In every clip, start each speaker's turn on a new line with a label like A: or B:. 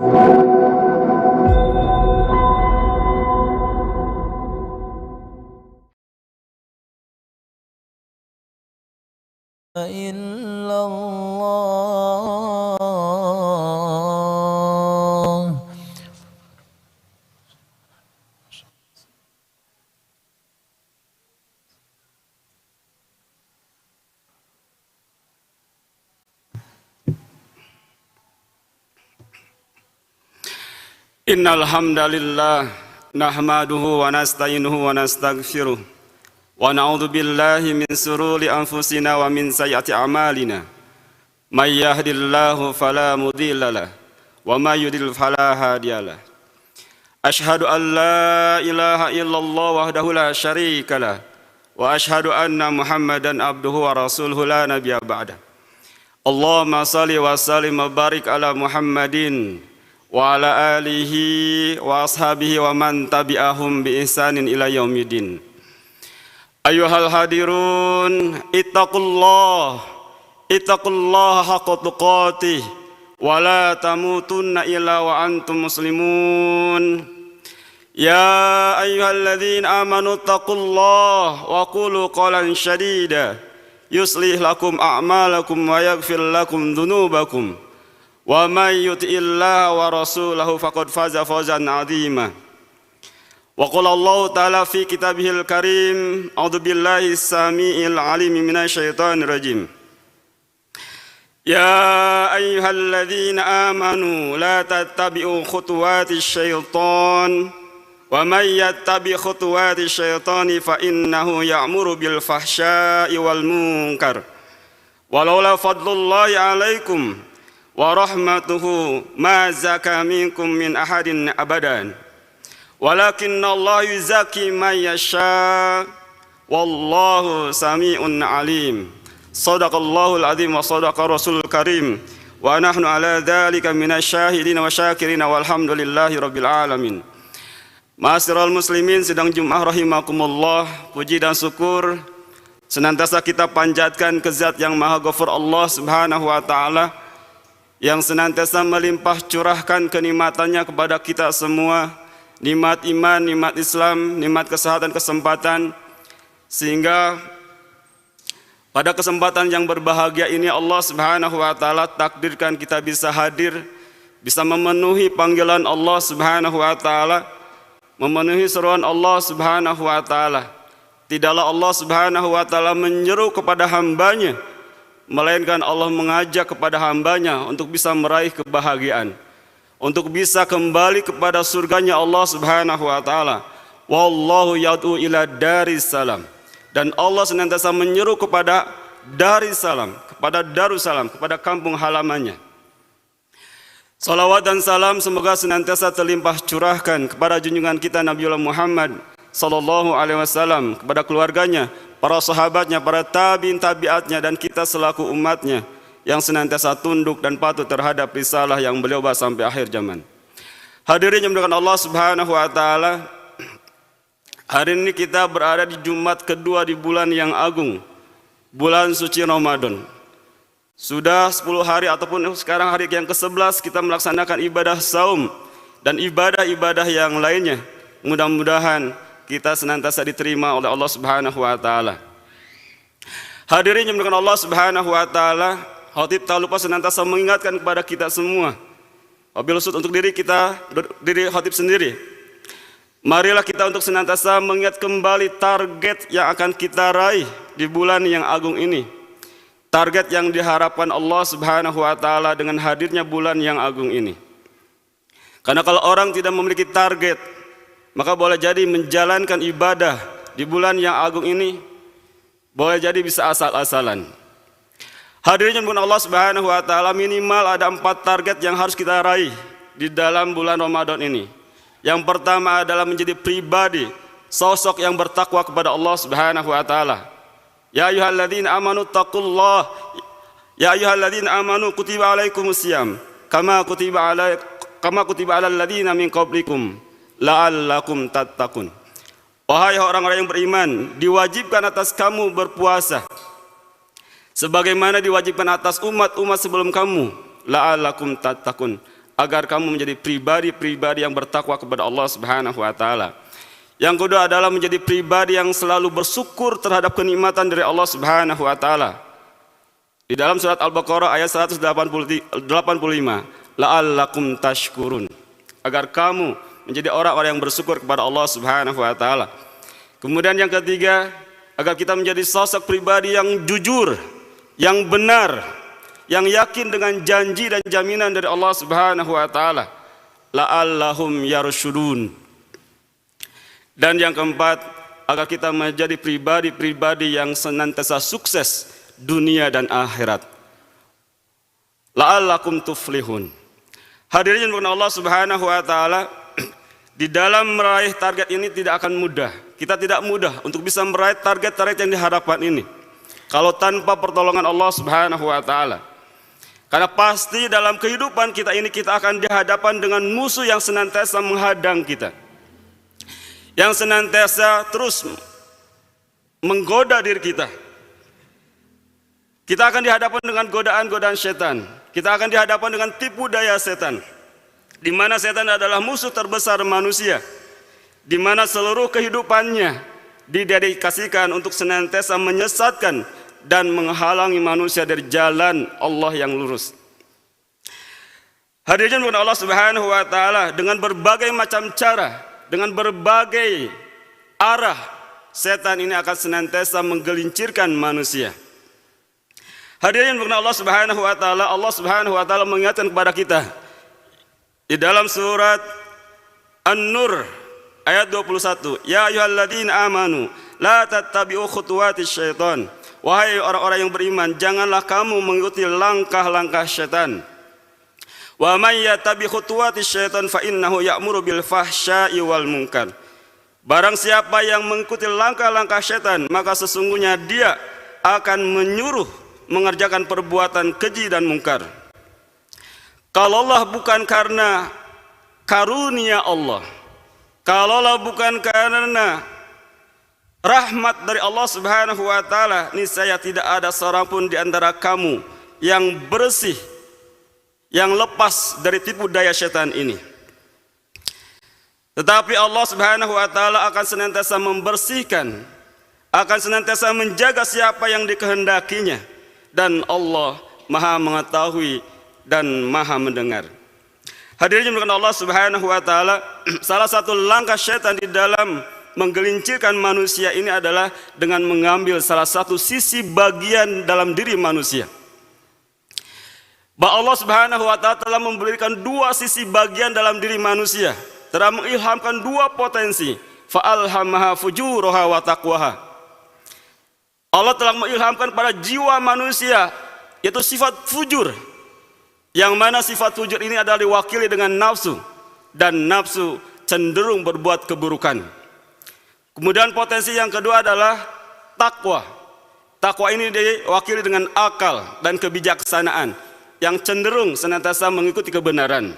A: illallah.
B: Innal hamdalillah nahmaduhu wa nasta'inuhu wa nastaghfiruh wa na'udzu billahi min sururi anfusina wa min sayyiati a'malina may yahdihillahu fala mudhillalah wa may yudlil fala hadiyalah. Ashhadu an la ilaha illallah wahdahu la syarikalah wa ashhadu anna Muhammadan abduhu wa rasuluhu la nabiyya ba'dah. Allahumma shalli wa sallim wa barik ala Muhammadin wa ala alihi wa ashabihi wa man tabi'ahum bi ihsanin ila yaumiddin. Ayyuhal hadirun, ittaqullah haqqa tuqatih wa la tamutunna illa wa antum muslimun. Ya ayyuhalladzina amanu ittaqullah wa qulu qawlan shadida yuslih lakum a'malakum wa yaghfir lakum dhunubakum. Wa may yuti'illaha wa rasulahu faqad faza fawzan 'azima. Wa qala Allah ta'ala fi kitabihil karim, a'udzu billahi samii'il 'alim minasy syaithanir rajim. Ya ayyuhalladzina amanu la tattabi'u khutuwatisy syaitan wa may yattabi' khutuwatisy syaitani fa innahu ya'muru bil fahsya'i wal munkar. Walaula fadlullahi 'alaikum wa rahmatuhu ma zaka minkum min ahadin abadan walakinna Allah yuzaki man yasha wallahu sami'un alim. Shadaqallahul azim wa shadaqa rasulul karim wa nahnu ala dzalika minasyahidin wa syakirin walhamdulillahi rabbil alamin. Ma'asyiral muslimin, sidang Jumat rahimakumullah, puji dan syukur senantiasa kita panjatkan ke Zat yang Maha Ghafur Allah Subhanahu wa taala yang senantiasa melimpah curahkan kenikmatannya kepada kita semua, nikmat iman, nikmat Islam, nikmat kesehatan, kesempatan, sehingga pada kesempatan yang berbahagia ini Allah Subhanahu wa taala takdirkan kita bisa hadir, bisa memenuhi panggilan Allah Subhanahu wa taala, memenuhi seruan Allah Subhanahu wa taala. Tidaklah Allah Subhanahu wa taala menyeru kepada hambanya, melainkan Allah mengajak kepada hambanya untuk bisa meraih kebahagiaan, untuk bisa kembali kepada surganya Allah Subhanahu wa taala. Wallahu yad'u ila daris salam. Dan Allah senantiasa menyeru kepada daris salam, kepada darussalam, kepada kampung halamannya. Salawat dan salam semoga senantiasa terlimpah curahkan kepada junjungan kita Nabiullah Muhammad sallallahu alaihi wasallam, kepada keluarganya, para sahabatnya, para tabi'in tabi'atnya, dan kita selaku umatnya yang senantiasa tunduk dan patuh terhadap risalah yang beliau bawa sampai akhir zaman. Hadirin yang dimuliakan Allah Subhanahu wa taala, hari ini kita berada di Jumat kedua di bulan yang agung, bulan suci Ramadan. Sudah 10 hari ataupun sekarang hari yang ke-11 kita melaksanakan ibadah saum dan ibadah-ibadah yang lainnya. Mudah-mudahan kita senantiasa diterima oleh Allah Subhanahu wa taala. Hadirin yang dimuliakan Allah Subhanahu wa taala, khatib tak lupa senantiasa mengingatkan kepada kita semua. Wabil khusus untuk diri kita, diri khatib sendiri. Marilah kita untuk senantiasa mengingat kembali target yang akan kita raih di bulan yang agung ini. Target yang diharapkan Allah Subhanahu wa taala dengan hadirnya bulan yang agung ini. Karena kalau orang tidak memiliki target, maka boleh jadi menjalankan ibadah di bulan yang agung ini boleh jadi bisa asal-asalan. Hadirin yang Allah Subhanahu wa taala, minimal ada 4 target yang harus kita raih di dalam bulan Ramadan ini. Yang pertama adalah menjadi pribadi, sosok yang bertakwa kepada Allah Subhanahu wa taala. Ya ayyuhalladzina amanu taqullah, ya ayyuhalladzina amanu kutiba alaikumusiyam kama kutiba alal ladzina min qablikum la'allakum tattaqun. Wahai orang-orang yang beriman, diwajibkan atas kamu berpuasa sebagaimana diwajibkan atas umat-umat sebelum kamu, la'allakum tattaqun, agar kamu menjadi pribadi-pribadi yang bertakwa kepada Allah Subhanahu wa taala. Yang kedua adalah menjadi pribadi yang selalu bersyukur terhadap kenikmatan dari Allah Subhanahu wa taala. Di dalam surat Al-Baqarah ayat 185, la'allakum tashkurun, agar kamu menjadi orang-orang yang bersyukur kepada Allah Subhanahu wa taala. Kemudian yang ketiga, agar kita menjadi sosok pribadi yang jujur, yang benar, yang yakin dengan janji dan jaminan dari Allah Subhanahu wa taala. La'allahum yarshudun. Dan yang keempat, agar kita menjadi pribadi-pribadi yang senantiasa sukses dunia dan akhirat. La'allakum tuflihun. Hadirin yang Allah Subhanahu wa taala, di dalam meraih target ini tidak akan mudah. Kita tidak mudah untuk bisa meraih target-target yang diharapkan ini kalau tanpa pertolongan Allah Subhanahu wa taala. Karena pasti dalam kehidupan kita ini kita akan dihadapan dengan musuh yang senantiasa menghadang kita, yang senantiasa terus menggoda diri kita. Kita akan dihadapkan dengan godaan-godaan setan. Kita akan dihadapkan dengan tipu daya setan, di mana setan adalah musuh terbesar manusia, di mana seluruh kehidupannya didedikasikan untuk senantiasa menyesatkan dan menghalangi manusia dari jalan Allah yang lurus. Hadirin kepada Allah Subhanahu wa taala, dengan berbagai macam cara, dengan berbagai arah, setan ini akan senantiasa menggelincirkan manusia. Hadirin kepada Allah Subhanahu wa taala mengingatkan kepada kita di dalam surat An-Nur ayat 21, ya ayyuhalladzina amanu la tattabi'u khutuwatis syaitan. Wahai orang-orang yang beriman, janganlah kamu mengikuti langkah-langkah syaitan. Wa may yattabi' khutuwatis syaitan fa innahu ya'muru bil fahsya'i wal munkar. Barang siapa yang mengikuti langkah-langkah syaitan, maka sesungguhnya dia akan menyuruh mengerjakan perbuatan keji dan mungkar. Kalaulah bukan karena karunia Allah, kalaulah bukan karena rahmat dari Allah Subhanahu wa taala, niscaya tidak ada seorang pun di antara kamu yang bersih, yang lepas dari tipu daya setan ini. Tetapi Allah Subhanahu wa taala akan senantiasa membersihkan, akan senantiasa menjaga siapa yang dikehendakinya, dan Allah Maha mengetahui dan Maha mendengar. Hadirin yang Allah Subhanahu wa taala, salah satu langkah syaitan di dalam menggelincirkan manusia ini adalah dengan mengambil salah satu sisi bagian dalam diri manusia. Bahwa Allah Subhanahu wa taala telah memberikan dua sisi bagian dalam diri manusia, telah mengilhamkan dua potensi, fa'alhamaha fujuraha wa taqwaha. Allah telah mengilhamkan pada jiwa manusia yaitu sifat fujur, yang mana sifat fujur ini adalah diwakili dengan nafsu, dan nafsu cenderung berbuat keburukan. Kemudian potensi yang kedua adalah takwa. Takwa ini diwakili dengan akal dan kebijaksanaan, yang cenderung senantiasa mengikuti kebenaran.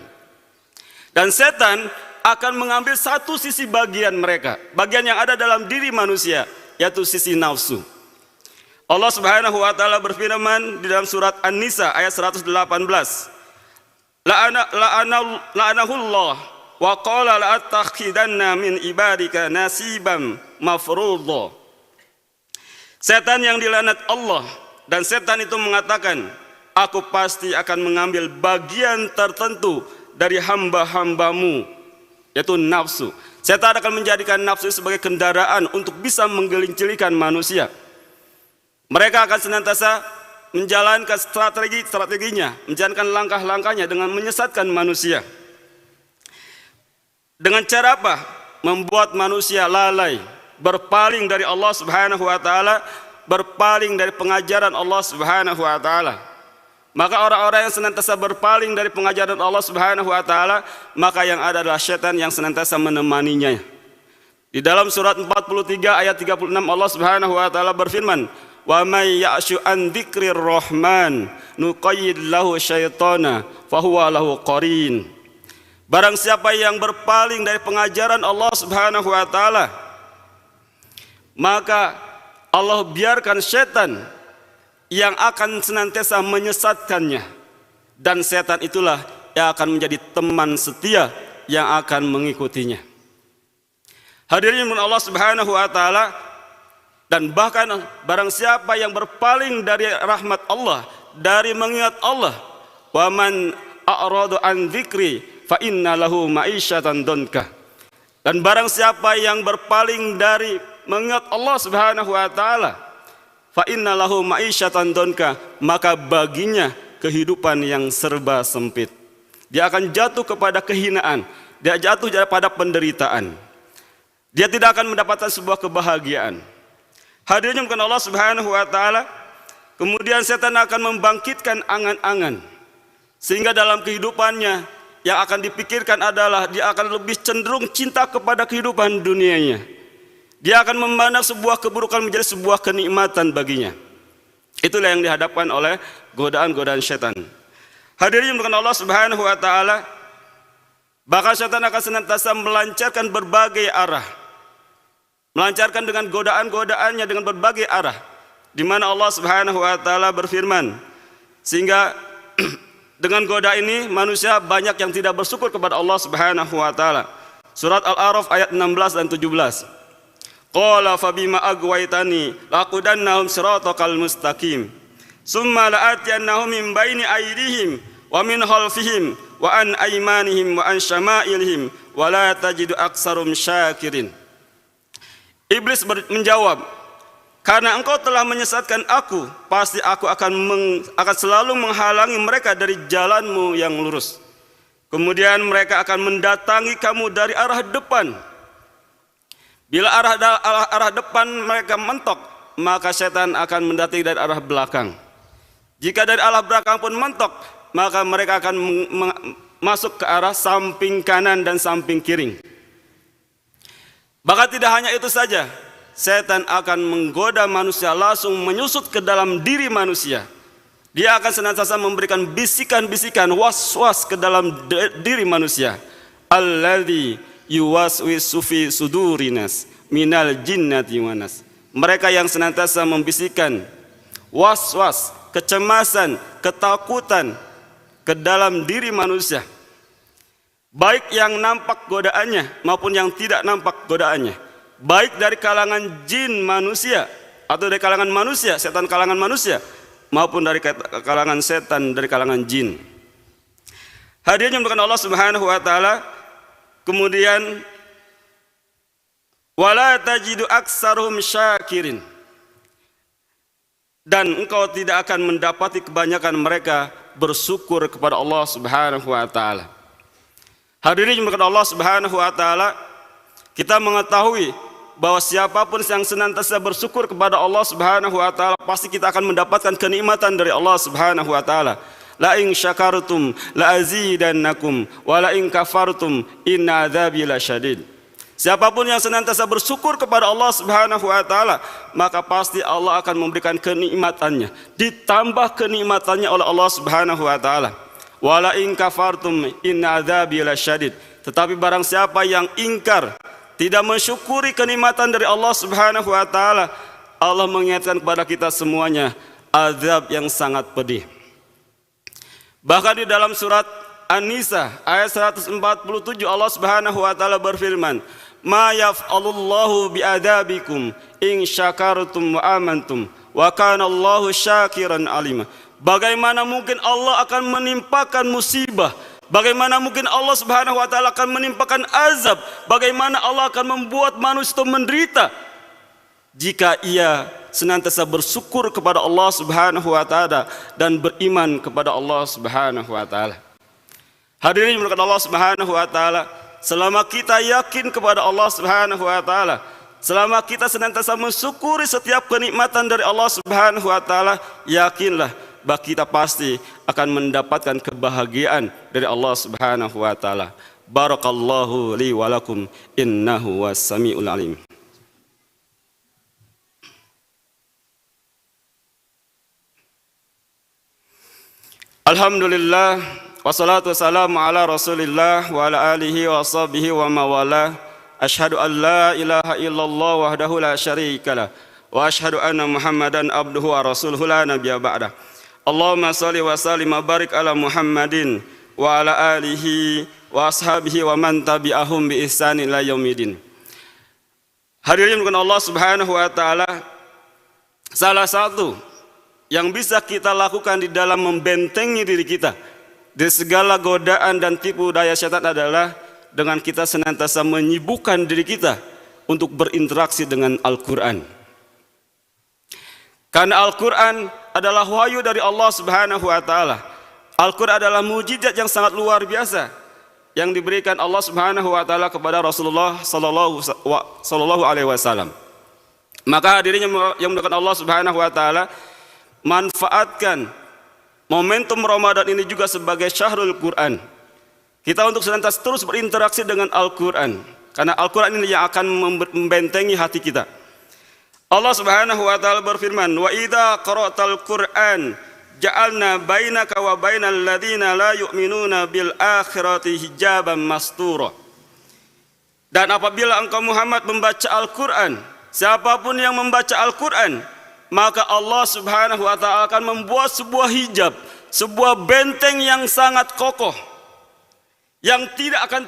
B: Dan setan akan mengambil satu sisi bagian mereka, bagian yang ada dalam diri manusia, yaitu sisi nafsu. Allah Subhanahu wa taala berfirman di dalam surat An-Nisa ayat 118, la'anahullah wa qala la'attakhidanna min ibadika nasiban mafruḍa. Setan yang dilaknat Allah, dan setan itu mengatakan, aku pasti akan mengambil bagian tertentu dari hamba-hambamu, yaitu nafsu. Setan akan menjadikan nafsu sebagai kendaraan untuk bisa menggelincirkan manusia. Mereka akan senantiasa menjalankan strateginya, menjalankan langkah-langkahnya dengan menyesatkan manusia. Dengan cara apa? Membuat manusia lalai, berpaling dari Allah Subhanahu wa taala, berpaling dari pengajaran Allah Subhanahu wa taala. Maka orang-orang yang senantiasa berpaling dari pengajaran Allah Subhanahu wa taala, maka yang ada adalah syaitan yang senantiasa menemaninya. Di dalam surat 43 ayat 36 Allah Subhanahu wa taala berfirman, wa may ya'shu an dzikrir rahman nuqayyid lahu syaitana fahuwa lahu qarin. Barang siapa yang berpaling dari pengajaran Allah Subhanahu wa taala, maka Allah biarkan setan yang akan senantiasa menyesatkannya, dan setan itulah yang akan menjadi teman setia yang akan mengikutinya. Hadirin Allah Subhanahu wa taala, dan bahkan barang siapa yang berpaling dari rahmat Allah, dari mengingat Allah, wa man a'radu an dzikri fa inna lahu ma'isyatan donka. Dan barang siapa yang berpaling dari mengingat Allah Subhanahu wa taala, fa inna lahu ma'isyatan donka, maka baginya kehidupan yang serba sempit. Dia akan jatuh kepada kehinaan, dia jatuh pada penderitaan. Dia tidak akan mendapatkan sebuah kebahagiaan. Hadirin bukan Allah Subhanahu wa taala, kemudian setan akan membangkitkan angan-angan, sehingga dalam kehidupannya yang akan dipikirkan adalah dia akan lebih cenderung cinta kepada kehidupan dunianya. Dia akan memandang sebuah keburukan menjadi sebuah kenikmatan baginya. Itulah yang dihadapkan oleh godaan-godaan setan. Hadirin bukan Allah Subhanahu wa taala, bahkan setan akan senantiasa melancarkan berbagai arah, melancarkan dengan godaan-godaannya dengan berbagai arah, di mana Allah Subhanahu wa taala berfirman, sehingga dengan goda ini manusia banyak yang tidak bersyukur kepada Allah Subhanahu wa taala. Surat Al-A'raf ayat 16 dan 17. Qala fabima agwaitani laqudannahum siratal mustaqim summa la'atiyannahum min baini aydihim wa min khalfihim wa an aymanihim wa an syama'ilihim wa la tajidu aksarum syakirin. Iblis menjawab, karena engkau telah menyesatkan aku, pasti aku akan selalu menghalangi mereka dari jalanmu yang lurus. Kemudian mereka akan mendatangi kamu dari arah depan. Bila arah depan mereka mentok, maka setan akan mendatangi dari arah belakang. Jika dari arah belakang pun mentok, maka mereka akan masuk ke arah samping kanan dan samping kiri. Bahkan tidak hanya itu saja, setan akan menggoda manusia langsung menyusut ke dalam diri manusia. Dia akan senantiasa memberikan bisikan-bisikan, was-was ke dalam diri manusia. Alladzi yuwaswisu fi sudurinas minal jinnati wanas. Mereka yang senantiasa membisikkan was-was, kecemasan, ketakutan ke dalam diri manusia, baik yang nampak godaannya maupun yang tidak nampak godaannya, baik dari kalangan jin manusia atau dari kalangan manusia, setan kalangan manusia, maupun dari kalangan setan dari kalangan jin. Hadirin yang Allah Subhanahu wa taala, kemudian wala tajidu aksaruhum syakirin, dan engkau tidak akan mendapati kebanyakan mereka bersyukur kepada Allah Subhanahu wa taala. Hadirin yang Allah Subhanahu wa taala, kita mengetahui bahwa siapapun yang senantiasa bersyukur kepada Allah Subhanahu wa taala, pasti kita akan mendapatkan kenikmatan dari Allah Subhanahu wa taala. La in syakartum la azidannakum wa la in kafartum inna adzabi lasyadid. Siapapun yang senantiasa bersyukur kepada Allah Subhanahu wa taala, maka pasti Allah akan memberikan kenikmatannya, ditambah kenikmatannya oleh Allah Subhanahu wa taala. Wa la in kafartum inna adzabi lasyadid. Tetapi barang siapa yang ingkar, tidak mensyukuri kenikmatan dari Allah Subhanahu wa taala, Allah mengingatkan kepada kita semuanya azab yang sangat pedih. Bahkan di dalam surat An-Nisa ayat 147 Allah Subhanahu wa taala berfirman, "Ma yaf'alullahu bi'adabikum in syakartum wa amantum wa kana Allahu syakiran alima." Bagaimana mungkin Allah akan menimpakan musibah? Bagaimana mungkin Allah Subhanahu wa taala akan menimpakan azab? Bagaimana Allah akan membuat manusia itu menderita jika ia senantiasa bersyukur kepada Allah Subhanahu wa taala dan beriman kepada Allah Subhanahu wa taala. Hadirin yang Allah Subhanahu wa taala, selama kita yakin kepada Allah Subhanahu wa taala, selama kita senantiasa mensyukuri setiap kenikmatan dari Allah Subhanahu wa taala, yakinlah bahwa kita pasti akan mendapatkan kebahagiaan dari Allah Subhanahu wa taala. Barakallahu li wa lakum innahu was-sami'ul alim. Alhamdulillah, wassalatu wassalamu ala Rasulillah wa ala alihi wa sahbihi wa mawala. Asyhadu an la ilaha illallah wahdahu la syarikalah wa asyhadu anna Muhammadan abduhu wa rasuluhu la nabiyya ba'dah. Allahumma shalli wa sallim wa barik ala Muhammadin wa ala alihi wa ashabihi wa man tabi'ahum bi ihsanin ila yaumidin. Hadirin bukan Allah Subhanahu wa taala, salah satu yang bisa kita lakukan di dalam membentengi diri kita dari segala godaan dan tipu daya setan adalah dengan kita senantiasa menyibukkan diri kita untuk berinteraksi dengan Al-Quran. Karena Al-Quran adalah wahyu dari Allah Subhanahu wa taala. Al-Quran adalah mujizat yang sangat luar biasa yang diberikan Allah Subhanahu wa taala kepada Rasulullah sallallahu alaihi wasallam. Maka hadirin yang mendoakan Allah Subhanahu wa taala, manfaatkan momentum Ramadan ini juga sebagai syahrul Quran. Kita untuk senantiasa terus berinteraksi dengan Al-Quran, karena Al-Quran ini yang akan membentengi hati kita. Allah Subhanahu wa taala berfirman, "Wa idza qara'tal Qur'an ja'alna bainaka wa bainal ladzina la yu'minuna bil akhirati hijaban mastura." Dan apabila engkau Muhammad membaca Al-Quran, siapapun yang membaca Al-Quran, maka Allah Subhanahu wa taala akan membuat sebuah hijab, sebuah benteng yang sangat kokoh, yang tidak akan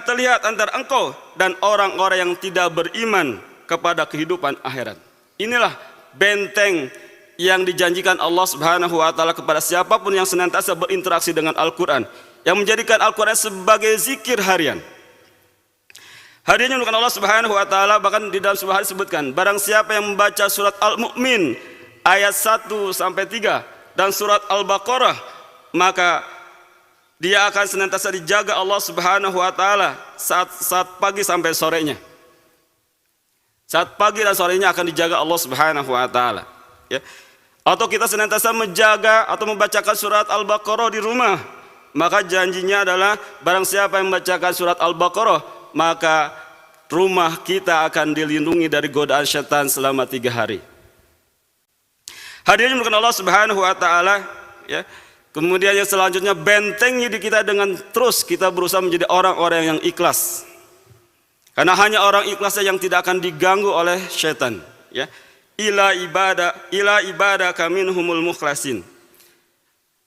B: terlihat antara engkau dan orang-orang yang tidak beriman kepada kehidupan akhirat. Inilah benteng yang dijanjikan Allah Subhanahu wa taala kepada siapapun yang senantiasa berinteraksi dengan Al-Quran, yang menjadikan Al-Quran sebagai zikir harian. Hadirin bukan Allah Subhanahu wa taala, bahkan di dalam sebuah hadis disebutkan, barang siapa yang membaca surat Al-Mu'min ayat 1 sampai 3 dan surat Al-Baqarah, maka dia akan senantiasa dijaga Allah Subhanahu wa taala saat pagi sampai sorenya. Saat pagi dan sorenya akan dijaga Allah Subhanahu wa taala, ya. Atau kita senantiasa menjaga atau membacakan surat Al-Baqarah di rumah, maka janjinya adalah barang siapa yang membacakan surat Al-Baqarah, maka rumah kita akan dilindungi dari godaan syaitan selama 3 hari. Hadirin bukan Allah Subhanahu wa taala, ya. Kemudian yang selanjutnya, bentengi diri kita dengan terus kita berusaha menjadi orang-orang yang ikhlas. Karena hanya orang ikhlas yang tidak akan diganggu oleh syaitan, ya. Ila ibadah kaminhumul mukhlasin.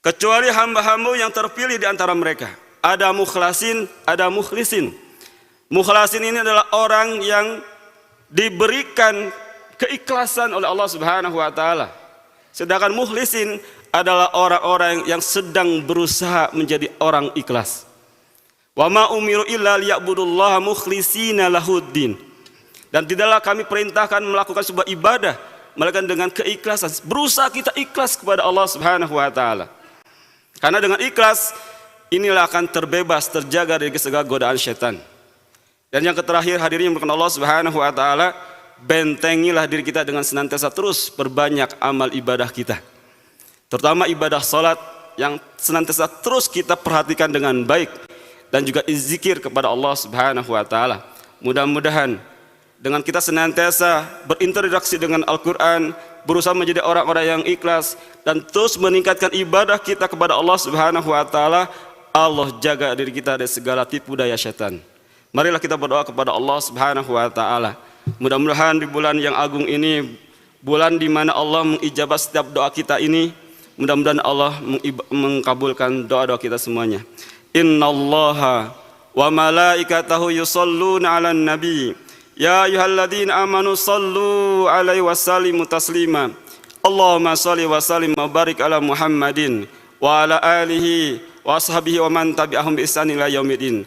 B: Kecuali hamba-hamba yang terpilih di antara mereka. Ada mukhlasin, ada mukhlisin. Mukhlasin ini adalah orang yang diberikan keikhlasan oleh Allah Subhanahu wa taala. Sedangkan mukhlisin adalah orang-orang yang sedang berusaha menjadi orang ikhlas. Wa ma umiru illa liya'budullaha mukhlishina lahuddin. Dan tidaklah kami perintahkan melakukan sebuah ibadah melainkan dengan keikhlasan. Berusaha kita ikhlas kepada Allah Subhanahu wa taala. Karena dengan ikhlas inilah akan terbebas, terjaga dari segala godaan syaitan. Dan yang terakhir, hadirin yang berkenan Allah Subhanahu wa taala, bentengilah diri kita dengan senantiasa terus perbanyak amal ibadah kita. Terutama ibadah salat yang senantiasa terus kita perhatikan dengan baik, dan juga zikir kepada Allah Subhanahu wa taala. Mudah-mudahan dengan kita senantiasa berinteraksi dengan Al-Quran, berusaha menjadi orang-orang yang ikhlas, dan terus meningkatkan ibadah kita kepada Allah Subhanahu wa taala, Allah jaga diri kita dari segala tipu daya syaitan. Marilah kita berdoa kepada Allah Subhanahu wa taala. Mudah-mudahan di bulan yang agung ini, bulan di mana Allah mengijabah setiap doa kita ini, mudah-mudahan Allah mengkabulkan doa-doa kita semuanya. Innallaha wa malaikatahu yusholluna 'alan nabi. Ya ayyuhalladzina amanu sallu 'alaihi wa sallimu taslima. Allahumma shalli wa sallim wa barik ala Muhammadin wa ala alihi wa ashabihi wa man tabi'ahum bi ihsanin ila yaumidin.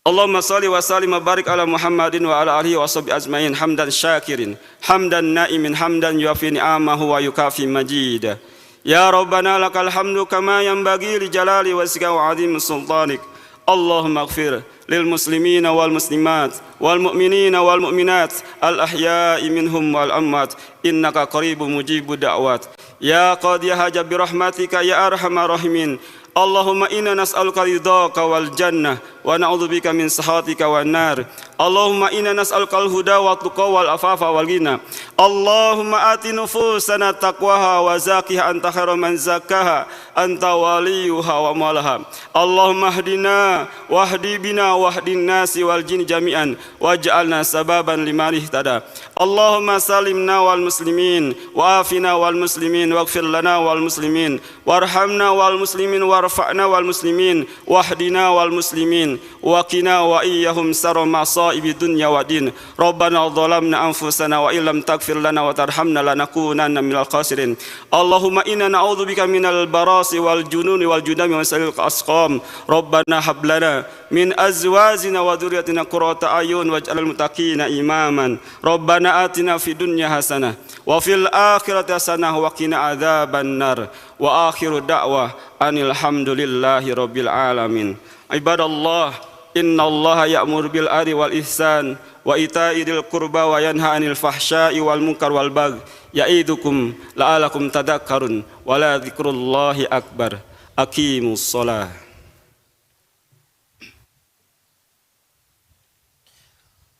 B: Allahumma shalli wa sallim wa barik ala Muhammadin wa ala alihi wa sahbihi ajmain hamdan syakirin hamdan naimin hamdan yuafi ni'amahu wa yukafi majid. Ya Rabbana lakal hamdu kama yanbaghi li jalali wajhika wa 'azimi sultanik. Allahumma ighfir lil muslimina wal muslimat wal mu'minina wal mu'minat al ahya'i minhum wal amwat innaka qaribun mujibud da'wat. Ya qadiyah hajab bi rahmatika ya arhamar rahimin. Allahumma inna nas'aluka ridhaka wal jannah wa na'udzubika min sakhatika wan nar. Allahumma inna nas'alukal huda wa tuqa wal afafa wal ghina. Allahumma ati nufusana taqwaha wa zakkiha anta khairu man zakkaha anta waliyuha wa malaha. Allahumma hdina wahdi bina wahdin nasi wal jin jami'an waj'alna sababan liman ihtada. Allahumma salimna wal muslimin wa afina wal muslimin waghfir lana wal muslimin warhamna wal muslimin warfa'na wal muslimin wahdina wal muslimin wa qina wa iyyahum sarra masaibi dunya wa din. Rabbana dhalamna anfusana wa illam taghfir lana wa tarhamna lanakunanna minal khasirin. Allahumma inna na'udzubika minal barasi wal jununi wal judami wa salil asqam. Rabbana hab lana min azwajina wa dhurriyyatina qurrata ayun waj'alna muttaqina imaman. Rabbana atina fid dunya hasanah wa fil akhirati hasanah wa qina adzaban nar. Wa akhiru da'wah anil hamdulillahi rabbil alamin. Ibadallah, innallaha ya'muru bil adli wal ihsan wa ita'i dzil qurba wa yanha 'anil fahsya'i wal munkar wal baghi ya'idukum la'alakum tadhakkarun wa la dzikrullahi akbar. Aqimus shalah.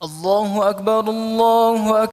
A: Allahu akbar, Allahu akbar.